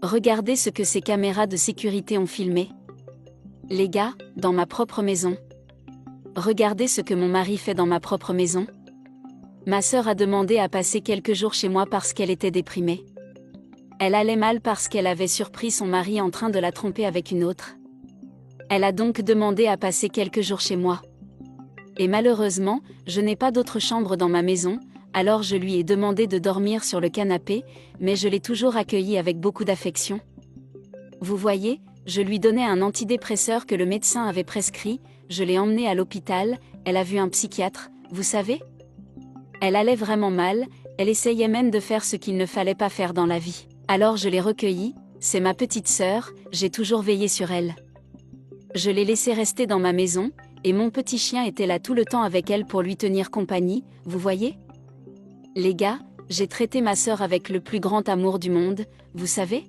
Regardez ce que ces caméras de sécurité ont filmé. Les gars, dans ma propre maison. Regardez ce que mon mari fait dans ma propre maison. Ma sœur a demandé à passer quelques jours chez moi parce qu'elle était déprimée. Elle allait mal parce qu'elle avait surpris son mari en train de la tromper avec une autre. Elle a donc demandé à passer quelques jours chez moi. Et malheureusement, je n'ai pas d'autre chambre dans ma maison, alors je lui ai demandé de dormir sur le canapé, mais je l'ai toujours accueillie avec beaucoup d'affection. Vous voyez, je lui donnais un antidépresseur que le médecin avait prescrit, je l'ai emmenée à l'hôpital, elle a vu un psychiatre, vous savez ? Elle allait vraiment mal, elle essayait même de faire ce qu'il ne fallait pas faire dans la vie. Alors je l'ai recueillie, c'est ma petite sœur, j'ai toujours veillé sur elle. Je l'ai laissée rester dans ma maison, et mon petit chien était là tout le temps avec elle pour lui tenir compagnie, vous voyez ? Les gars, j'ai traité ma sœur avec le plus grand amour du monde, vous savez ?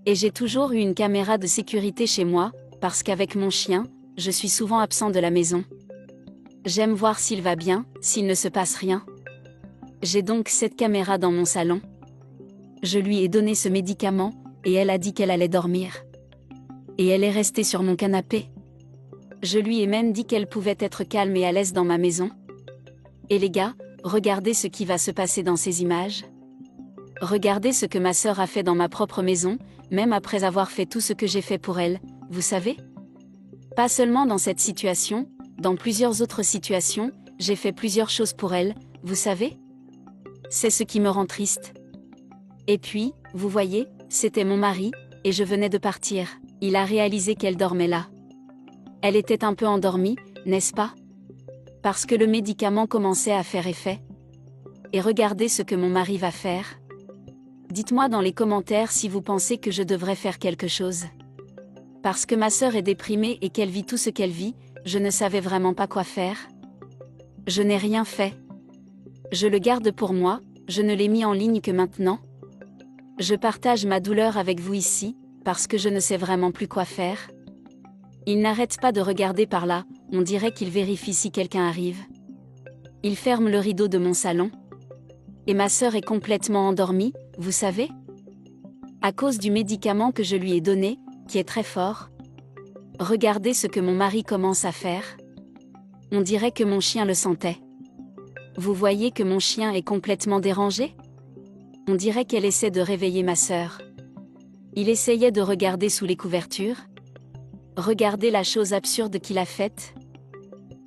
Et j'ai toujours eu une caméra de sécurité chez moi, parce qu'avec mon chien, je suis souvent absent de la maison. J'aime voir s'il va bien, s'il ne se passe rien. J'ai donc cette caméra dans mon salon. Je lui ai donné ce médicament, et elle a dit qu'elle allait dormir. Et elle est restée sur mon canapé. Je lui ai même dit qu'elle pouvait être calme et à l'aise dans ma maison. Et les gars, regardez ce qui va se passer dans ces images. Regardez ce que ma sœur a fait dans ma propre maison, même après avoir fait tout ce que j'ai fait pour elle, vous savez ? Pas seulement dans cette situation, dans plusieurs autres situations, j'ai fait plusieurs choses pour elle, vous savez ? C'est ce qui me rend triste. Et puis, vous voyez, c'était mon mari, et je venais de partir, il a réalisé qu'elle dormait là. Elle était un peu endormie, n'est-ce pas ? Parce que le médicament commençait à faire effet. Et regardez ce que mon mari va faire. Dites-moi dans les commentaires si vous pensez que je devrais faire quelque chose. Parce que ma sœur est déprimée et qu'elle vit tout ce qu'elle vit, je ne savais vraiment pas quoi faire. Je n'ai rien fait. Je le garde pour moi, je ne l'ai mis en ligne que maintenant. Je partage ma douleur avec vous ici, parce que je ne sais vraiment plus quoi faire. Il n'arrête pas de regarder par là, on dirait qu'il vérifie si quelqu'un arrive. Il ferme le rideau de mon salon. Et ma sœur est complètement endormie, vous savez ? À cause du médicament que je lui ai donné, qui est très fort. Regardez ce que mon mari commence à faire. On dirait que mon chien le sentait. Vous voyez que mon chien est complètement dérangé ? On dirait qu'elle essaie de réveiller ma sœur. Il essayait de regarder sous les couvertures. Regardez la chose absurde qu'il a faite.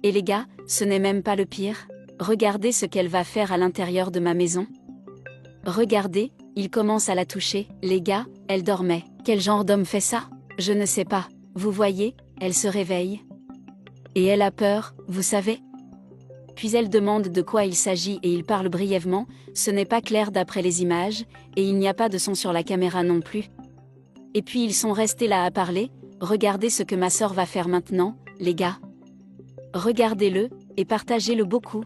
Et les gars, ce n'est même pas le pire. Regardez ce qu'elle va faire à l'intérieur de ma maison. Regardez, il commence à la toucher. Les gars, elle dormait. Quel genre d'homme fait ça ? Je ne sais pas. Vous voyez, elle se réveille. Et elle a peur, vous savez ? Puis elle demande de quoi il s'agit et il parle brièvement, ce n'est pas clair d'après les images, et il n'y a pas de son sur la caméra non plus. Et puis ils sont restés là à parler, regardez ce que ma sœur va faire maintenant, les gars. Regardez-le, et partagez-le beaucoup.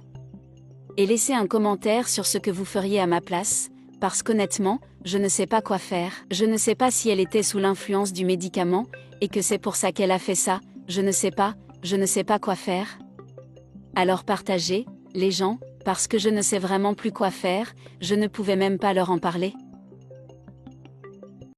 Et laissez un commentaire sur ce que vous feriez à ma place, parce qu'honnêtement, je ne sais pas quoi faire. Je ne sais pas si elle était sous l'influence du médicament, et que c'est pour ça qu'elle a fait ça, je ne sais pas quoi faire. Alors partagez, les gens, parce que je ne sais vraiment plus quoi faire, je ne pouvais même pas leur en parler.